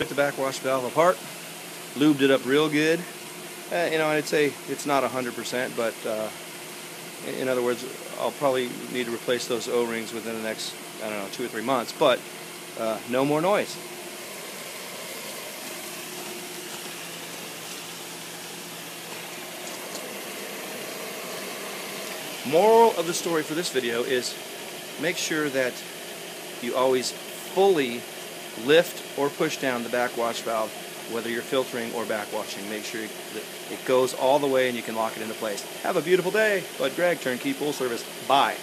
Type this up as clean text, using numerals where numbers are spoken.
Took the backwash valve apart, lubed it up real good. I'd say it's not 100%, but in other words, I'll probably need to replace those O-rings within the next, 2 or 3 months, but no more noise. Moral of the story for this video is make sure that you always fully lift or push down the backwash valve, whether you're filtering or backwashing. Make sure that it goes all the way and you can lock it into place. Have a beautiful day. Bud Greg, Turnkey Full Service. Bye.